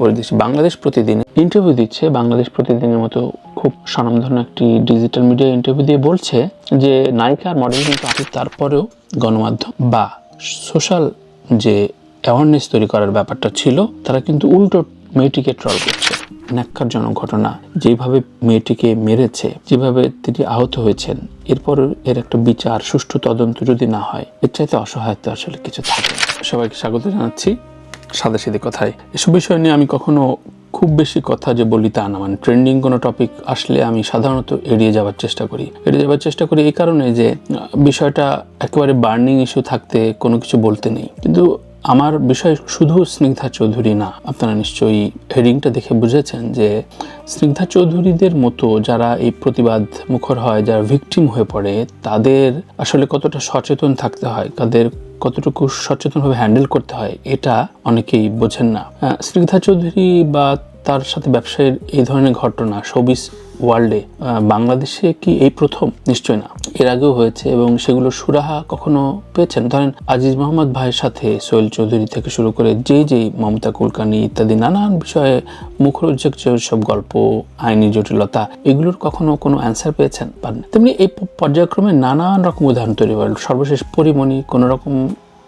পরিবেশে বাংলাদেশ প্রতিদিন ইন্টারভিউ দিচ্ছে। বাংলাদেশ প্রতিদিনের মতো খুব স্বনামধন্য একটি ডিজিটাল মিডিয়া ইন্টারভিউ দিয়ে বলছে যে নায়িকা আর মডেল কিন্তু আছে, তারপরেও গণমাধ্যম বা সোশ্যাল যে অ্যাওয়ারনেস তৈরি করার ব্যাপারটা ছিল, তারা কিন্তু উল্টো মেয়েটিকে ট্রল করছে। ন্যাক্কারজনক ঘটনা, যেভাবে মেয়েটিকে মেরেছে, যেভাবে তিনি আহত হয়েছেন, এরপর এর একটা বিচার, সুষ্ঠু তদন্ত যদি না হয়, এর চাইতে অসহায়তা আসলে কিছু থাকে না। সবাইকে স্বাগত জানাচ্ছি সাদাসিধে কথায়। এসব বিষয় নিয়ে আমি কখনো খুব বেশি কথা যে বলি তা না, মানে ট্রেন্ডিং কোনো টপিক আসলে আমি সাধারণত এড়িয়ে যাওয়ার চেষ্টা করি এই কারণে যে বিষয়টা একেবারে বার্নিং ইস্যু থাকতে কোনো কিছু বলতে নেই। কিন্তু আমার বিষয় শুধু স্নিগ্ধা চৌধুরী না। আপনারা নিশ্চয়ই হেডিংটা দেখে বুঝেছেন যে স্নিগ্ধা চৌধুরীদের মতো যারা এই প্রতিবাদ মুখর হয়, যারা ভিকটিম হয়ে পড়ে, তাদের আসলে কতটা সচেতন থাকতে হয়, তাদের কতটুকু সচেতনভাবে হ্যান্ডেল করতে হয়, এটা অনেকেই বোঝেন না। স্নিগ্ধা চৌধুরী বা তার সাথে ব্যবসায়ের এই ধরনের ঘটনা শোবিজ ওয়ার্ল্ডে, বাংলাদেশে কি এই প্রথম? নিশ্চয় না, এর আগেও হয়েছে এবং সেগুলো সুরাহা কখনো পেয়েছেন। ধরেন আজিজ মোহাম্মদ ভাইয়ের সাথে সোহেল চৌধুরী থেকে শুরু করে যেই মমতা কুলকার্নি ইত্যাদি নানান বিষয়ে মুখরোচক যেসব গল্প, আইনি জটিলতা, এগুলোর কখনো কোনো অ্যান্সার পেয়েছেন? পান। তেমনি এই পর্যায়ক্রমে নানান রকম উদাহরণ তৈরি হল। সর্বশেষ পরিমণি কোনো রকম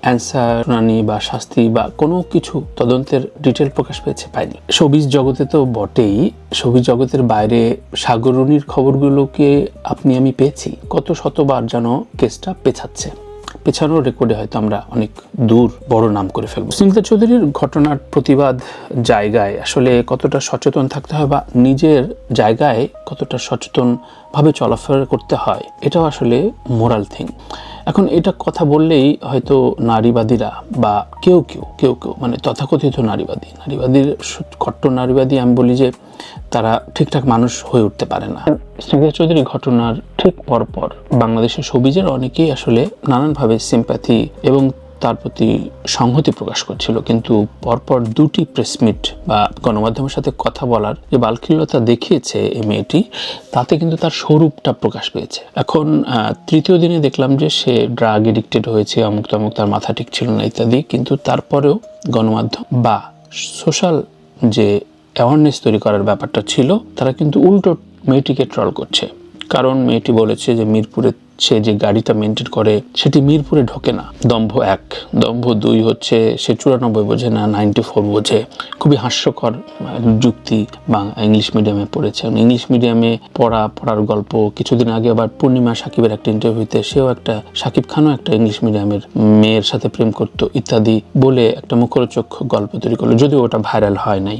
অ্যান্সার, শুনানি বা শাস্তি বা কোনো কিছু তদন্তের ডিটেল প্রকাশ পেয়েছে? পায়নি। শোবিজ জগতে তো বটেই, শোবিজ জগতের বাইরে সাগরণীর খবরগুলোকে আপনি আমি পেয়েছি। কত শতবার যেন কেসটা পেছানোর রেকর্ডে হয়তো আমরা অনেক দূর বড় নাম করে ফেলবো। স্নিগ্ধা চৌধুরীর ঘটনার প্রতিবাদ জায়গায় আসলে কতটা সচেতন থাকতে হয় বা নিজের জায়গায় কতটা সচেতনভাবে চলাফেরা করতে হয়, এটাও আসলে মোরাল থিং। এখন এটা কথা বললেই হয়তো নারীবাদীরা বা কেউ মানে তথাকথিত নারীবাদীর কট্টর নারীবাদী আমি বলি যে তারা ঠিকঠাক মানুষ হয়ে উঠতে পারে না। স্নিগ্ধা চৌধুরী ঘটনার ঠিক পরপর বাংলাদেশের শোবিজের অনেকেই আসলে নানানভাবে সিম্প্যাথি এবং তার প্রতি সংহতি প্রকাশ করছিল, কিন্তু পরপর দুটি প্রেসমিট বা গণমাধ্যমের সাথে কথা বলার যে বালখিল্যতা দেখিয়েছে এই মেয়েটি, তাতে কিন্তু তার স্বরূপটা প্রকাশ পেয়েছে। এখন তৃতীয় দিনে দেখলাম যে সে ড্রাগ এডিক্টেড হয়েছে, অমুক তার মাথা ঠিক ছিল না ইত্যাদি, কিন্তু তারপরেও গণমাধ্যম বা সোশ্যাল যে অ্যাওয়ারনেস তৈরি করার ব্যাপারটা ছিল, তারা কিন্তু উল্টো মেয়েটিকে ট্রল করছে। কারণ মেয়েটি বলেছে যে মিরপুরে সে যে গাড়িটা মেনটেন করে সেটি মিরপুরে ঢোকে না। দম্ভ 1, দম্ভ 2 হচ্ছে সে 94 বোঝে না, 94 বোঝে। খুবই হাস্যকর যুক্তি। ইংলিশ মিডিয়ামে পড়েছে, ইংলিশ মিডিয়ামে পড়ার গল্প। কিছুদিন আগে আবার পূর্ণিমা সাকিবের একটা ইন্টারভিউতে সাকিব খানও একটা ইংলিশ মিডিয়ামের মেয়ের সাথে প্রেম করতো ইত্যাদি বলে একটা মুখরোচক গল্প তৈরি করলো, যদিও ওটা ভাইরাল হয় নাই।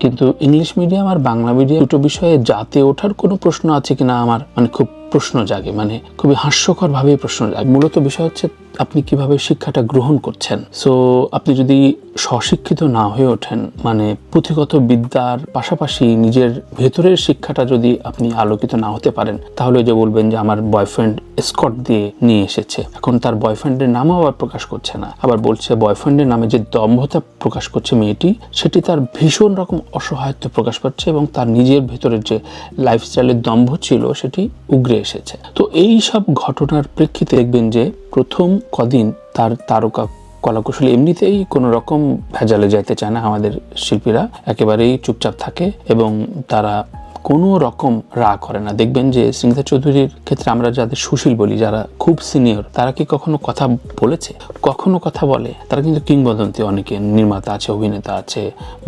কিন্তু ইংলিশ মিডিয়াম আর বাংলা মিডিয়াম দুটো বিষয়ে জাতে ওঠার কোনো প্রশ্ন আছে কিনা আমার খুব প্রশ্ন জাগে, খুবই হাস্যকরভাবে প্রশ্ন জাগে। মূলত বিষয় হচ্ছে আপনি কিভাবে শিক্ষাটা গ্রহণ করছেন। সো আপনি যদি স্বশিক্ষিত না হয়ে ওঠেন, পুঁথিগত বিদ্যার পাশাপাশি নিজের ভেতরের শিক্ষাটা যদি আপনি আলোকিত না হতে পারেন, তাহলে যে বলবেন যে আমার বয়ফ্রেন্ড এসকর্ট দিয়ে নিয়ে এসেছে। এখন তার বয়ফ্রেন্ডের নামও আবার প্রকাশ করছে না, আবার বলছে বয়ফ্রেন্ডের নামে যে দম্ভতা প্রকাশ করছে মেয়েটি, সেটি তার ভীষণ রকম অসহায়ত্ব প্রকাশ পাচ্ছে এবং তার নিজের ভেতরের যে লাইফস্টাইলের দম্ভ ছিল সেটি উগরে এসেছে। তো এই সব ঘটনার প্রেক্ষিতে দেখবেন যে প্রথম কদিন তার তারকা কলাকুশলী এমনিতেই কোনো রকম ভেজালে যাইতে চায় না। আমাদের শিল্পীরা একেবারেই চুপচাপ থাকে এবং তারা কোনো রকম রাগ করে না। দেখবেন যে স্নিগ্ধা চৌধুরীর ক্ষেত্রে আমরা যাদের সুশীল বলি, যারা খুব সিনিয়র, তারা কি কখনো কথা বলেছে? কখনো কথা বলে? তারা কিন্তু কিংবদন্তি, অনেকে নির্মাতা আছে, অভিনেতা আছে,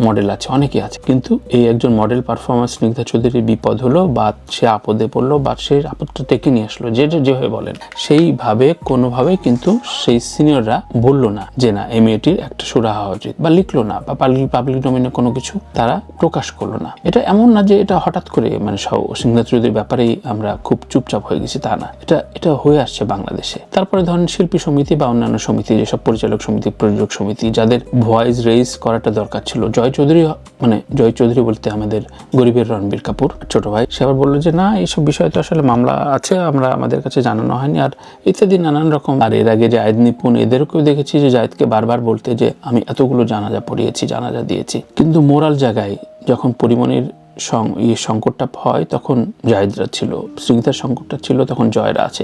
মডেল আছে, অনেকে আছে। কিন্তু এই একজন মডেল পারফর্মার স্নিগ্ধা চৌধুরীর বিপদ হলো বা সে আপদে পড়লো বা সে আপদটা ডেকে নিয়ে আসলো, যেভাবে বলেন সেইভাবে কোনোভাবে কিন্তু সেই সিনিয়ররা বললো না যে না, এই মেয়েটির একটা সুরাহা হওয়া উচিত, বা লিখলো না, বা পাবলিক ডোমেইনে কোনো কিছু তারা প্রকাশ করলো না। এটা এমন না যে এটা হঠাৎ করে স্নিগ্ধা চৌধুরীর ব্যাপারেই আমরা খুব চুপচাপ হয়ে গেছি, তা না। এটা হয়ে আসছে বাংলাদেশে। তারপরে ধরেন শিল্পী সমিতি বা অন্যান্য সমিতি, যেসব পরিচালক সমিতি, প্রযোজক সমিতি, যাদের ভয়েস রেইজ করাটা দরকার ছিল, জয় চৌধুরী বলতে আমাদের গরিবের রণবীর কাপুর ছোট ভাই, সে আবার বললো যে না, এইসব বিষয়ে তো আসলে মামলা আছে, আমাদের কাছে জানানো হয়নি, আর ইত্যাদি নানান রকম। আর এর আগে জায়েদ নিপুণ, এদেরকেও দেখেছি যে জায়েদকে বারবার বলতে যে আমি এতগুলো জানাজা পড়িয়েছি, জানাজা দিয়েছি, কিন্তু মোরাল জায়গায় যখন পরিমণির সংকটটা হয় তখন জাহিদরা ছিল, স্নিগ্ধার সংকটটা ছিল তখন জয়রা আছে,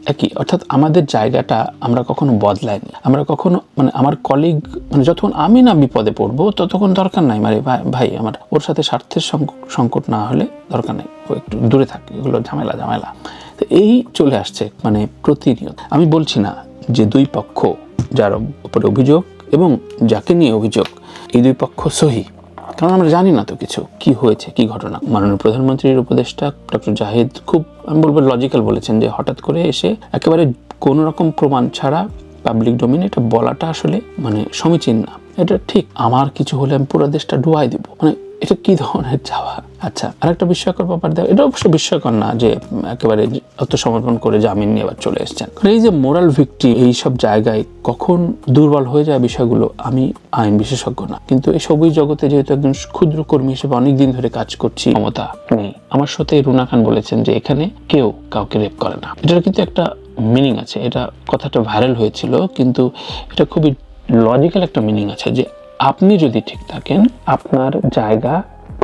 একই অর্থাৎ আমাদের জায়গাটা আমরা কখনো বদলাইনি। আমরা কখনো মানে আমার কলিগ মানে যতক্ষণ আমি না বিপদে পড়বো ততক্ষণ দরকার নাই মানে ভাই আমার ওর সাথে স্বার্থের সংকট না হলে দরকার নেই, ও একটু দূরে থাকে, এগুলো ঝামেলা। তো এই চলে আসছে মানে প্রতিনিয়ত। আমি বলছি না যে দুই পক্ষ যার উপরে অভিযোগ এবং যাকে নিয়ে অভিযোগ এই দুই পক্ষ সহি, কারণ আমরা জানি না তো কিছু কি হয়েছে, কি ঘটনা। মাননীয় প্রধানমন্ত্রীর উপদেষ্টা ডক্টর জাহিদ খুব আমি বলবো লজিক্যাল বলেছেন যে হঠাৎ করে এসে একেবারে কোনো রকম প্রমাণ ছাড়া পাবলিক ডোমেইনে এটা বলাটা আসলে মানে সমীচীন না। এটা ঠিক আমার কিছু হলে আমি পুরো দেশটা ডুবাই দিব, মানে এটা কি ধরনের চাওয়া। আচ্ছা, আরেকটা বিস্ময়কর ব্যাপার দেখো, এটা অবশ্য বিস্ময়কর না যে একেবারে আত্মসমর্পণ করে জামিন নিয়ে আবার চলে এসেছেন। এই যে মোরাল ভিক্টিম এইসব জায়গায় কখন দুর্বল হয়ে যায় বিষয়গুলো, আমি আইন বিশেষজ্ঞ না, কিন্তু এই সবই জগতে যেহেতু একজন ক্ষুদ্র কর্মী হিসেবে অনেকদিন ধরে কাজ করছি, ক্ষমতা নেই। আমার সাথে রুনা খান বলেছেন যে এখানে কেউ কাউকে রেপ করে না। এটার কিন্তু একটা মিনিং আছে, এটা কথাটা ভাইরাল হয়েছিল, কিন্তু এটা খুবই লজিক্যাল একটা মিনিং আছে যে আপনি যদি ঠিক থাকেন আপনার জায়গা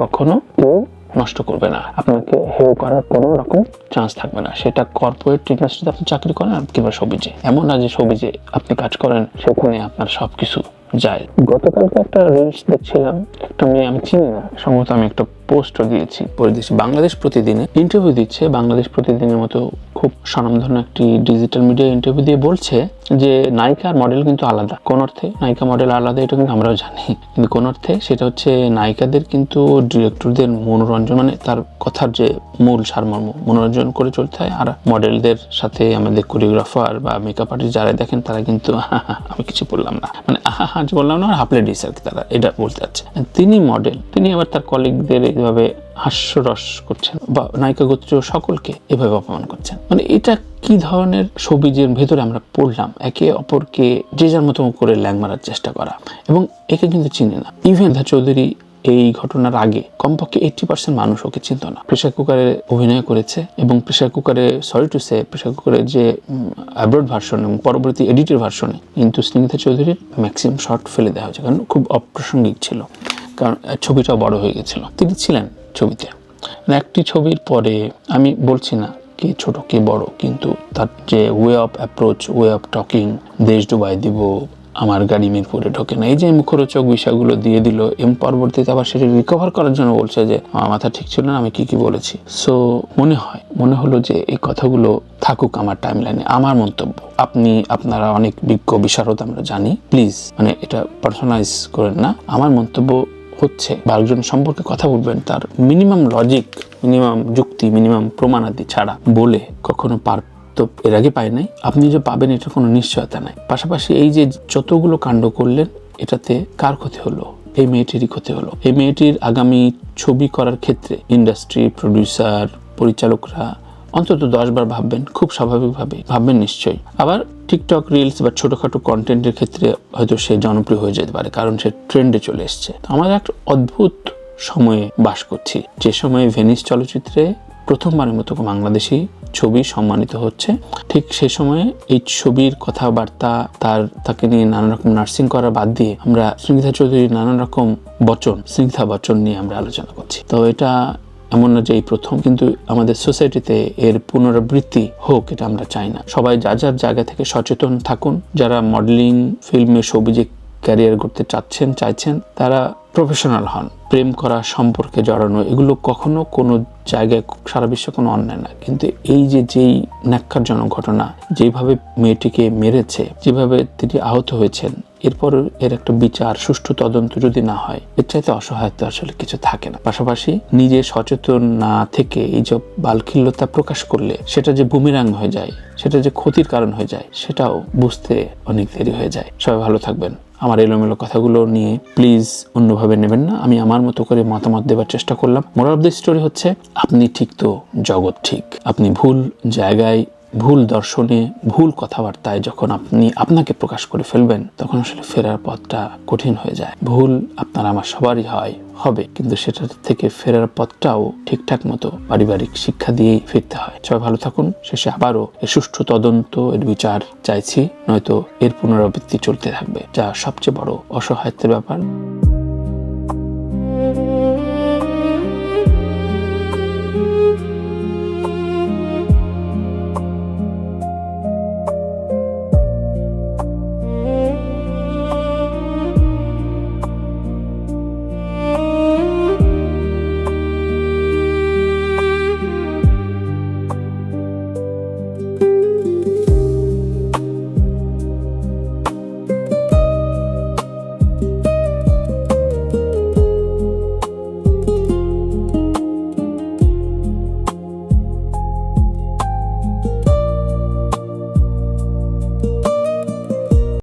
কখনো কেউ নষ্ট করবে না, আপনাকে হেয় করার কোনো রকম চান্স থাকবে না। সেটা কর্পোরেট ইন্ডাস্ট্রিতে আপনি চাকরি করেন কিংবা সবিজে, এমন না যে সবিজে আপনি কাজ করেন সেখানে আপনার সবকিছু যায়। গতকালকে একটা রিলস দেখছিলাম, একটা মেয়ে আমি চিনি না, সম্ভবত আমি একটা পোস্টও দিয়েছি, বাংলাদেশ প্রতিদিনে ইন্টারভিউ দিচ্ছে। বাংলাদেশ প্রতিদিনের মতো খুব স্বনামধন্য একটি ডিজিটাল মিডিয়া ইন্টারভিউ দিয়ে বলছে যে নায়িকা আর মডেল কিন্তু আলাদা। কোন অর্থে নায়িকা মডেল আলাদা এটা কিন্তু আমরাও জানি, কিন্তু কোন অর্থে সেটা হচ্ছে নায়িকাদের কিন্তু ডিরেক্টরদের মনোরঞ্জন মানে তার কথার যে মূল সারমর্ম মনোরঞ্জন করে চলতে হয়, আর মডেলদের সাথে আমাদের কোরিওগ্রাফার বা মেকআপ আর্টিস্ট যারা দেখেন তারা কিন্তু আমি কিছু বললাম না মানে বললাম না হাফলে ডিস আর কি, তারা এটা বলতে চাচ্ছে। তিনি মডেল, তিনি আবার তার কলিগদের এইভাবে হাস্যরস করছেন বা নায়িকা গোত্র সকলকে এভাবে অপমান করছেন। মানে এটা কি ধরনের সবিজের ভেতরে আমরা পড়লাম, একে অপরকে যে যার মতো করে ল্যাং মারার চেষ্টা করা, এবং একে কিন্তু চিনে না। ইভেন চৌধুরী এই ঘটনার আগে কমপক্ষে 80% মানুষ ওকে চিনত না। প্রেসার কুকারে অভিনয় করেছে এবং প্রেসার কুকারে প্রেসার কুকারের যে অ্যাব্রড ভার্সন এবং পরবর্তী এডিটের ভার্সনে কিন্তু স্নিগ্ধা চৌধুরীর ম্যাক্সিমাম শর্ট ফেলে দেওয়া হয়েছে, কারণ খুব অপ্রাসঙ্গিক ছিল, কারণ ছবিটাও বড় হয়ে গেছিল। তিনি ছিলেন ছবিতে, মানে একটি ছবির পরে আমি বলছি না কে ছোট কে বড়, কিন্তু তার যে way of approach, way of talking, দেশ ডুবাই দিব, আমার গাড়ি মিরপুরে ঢোকে না, এই যে মুখরোচক বিষয়গুলো দিয়ে দিল এবং পরবর্তীতে আবার সেটা রিকভার করার জন্য বলছে যে আমার মাথা ঠিক ছিল না, আমি কি বলেছি। সো মনে হলো যে এই কথাগুলো থাকুক আমার টাইমলাইনে। আমার মন্তব্য, আপনারা অনেক বিজ্ঞ বিশারদ আমরা জানি, প্লিজ মানে এটা পার্সোনালাইজ করেন না। আমার মন্তব্য হচ্ছে বা একজন সম্পর্কে কথা বলবেন তার মিনিমাম লজিক, মিনিমাম যুক্তি, মিনিমাম প্রমাণাদি ছাড়া বলে কখনো তো এর আগে পায় নাই, আপনি যে পাবেন এটা কোনো নিশ্চয়তা নাই। পাশাপাশি এই যে যতগুলো কাণ্ড করলেন এটাতে কার ক্ষতি হলো? এই মেয়েটিরই ক্ষতি হলো। এই মেয়েটির আগামী ছবি করার ক্ষেত্রে ইন্ডাস্ট্রি, প্রডিউসার, পরিচালকরা অন্তত 10 বার ভাববেন, খুব স্বাভাবিকভাবে ভাববেন নিশ্চয়ই। আবার টিকটক রিলস বা ছোটখাটো কন্টেন্টের ক্ষেত্রে হয়তো সে জনপ্রিয় হয়ে যেতে পারে, কারণ সে ট্রেন্ডে চলে এসছে। আমাদের একটা অদ্ভুত সময়ে বাস করছি, যে সময়ে ভেনিস চলচ্চিত্রে প্রথমবারের মতো বাংলাদেশি ছবি সম্মানিত হচ্ছে। ঠিক সে সময়ে এই ছবির কথাবার্তা, তাকে নিয়ে নানা রকম নার্সিং করা বাদ দিয়ে আমরা স্নিগ্ধা চৌধুরীর নানান রকম স্নিগ্ধা বচন নিয়ে আমরা আলোচনা করছি। তো এটা এমন না যে এই প্রথম, কিন্তু আমাদের সোসাইটিতে এর পুনরাবৃত্তি হোক এটা আমরা চাই না। সবাই যার জায়গা থেকে সচেতন থাকুন। যারা মডেলিং, ফিল্মে, সবিজে ক্যারিয়ার করতে চাইছেন তারা প্রফেশনাল হন। প্রেম করা, সম্পর্কে জড়ানো, এগুলো কখনো কোনো জায়গায় সারা বিশ্বে কোনো অন্যায় না, কিন্তু এই যেই ন্যাক্কারজনক ঘটনা, যেভাবে মেয়েটিকে মেরেছে, যেভাবে তিনি আহত হয়েছেন, এরপর এর একটা বিচার, সুষ্ঠু তদন্ত যদি না হয়, এর চাইতে অসহায়ত্ব আসলে কিছু থাকে না। পাশাপাশি নিজে সচেতন না থেকে এই যে বালখিল্যতা প্রকাশ করলে সেটা যে বুমেরাং হয়ে যায়, সেটা যে ক্ষতির কারণ হয়ে যায়, সেটাও বুঝতে অনেক দেরি হয়ে যায়। সবাই ভালো থাকবেন। আমার এলোমেলো কথাগুলো নিয়ে প্লিজ অন্যভাবে নেবেন না। আমি আমার মতো করে মতামত দেওয়ার চেষ্টা করলাম। মোরাল অফ দ্য স্টোরি হচ্ছে, আপনি ঠিক তো জগৎ ঠিক। আপনি ভুল জায়গায়, ভুল দর্শনে, ভুল কথাবার্তায় যখন আপনি আপনাকে প্রকাশ করে ফেলবেন, তখন আসলে ফেরার পথটা কঠিন হয়ে যায়। ভুল আপনার আমার সবারই হবে, কিন্তু সেটা থেকে ফেরার পথটাও ঠিকঠাক মতো পারিবারিক শিক্ষা দিয়েই ফিরতে হয়। সবাই ভালো থাকুন। শেষে আবারও এর সুষ্ঠু তদন্ত, এর বিচার চাইছি, নয়তো এর পুনরাবৃত্তি চলতে থাকবে, যা সবচেয়ে বড় অসহায়ত্বের ব্যাপার।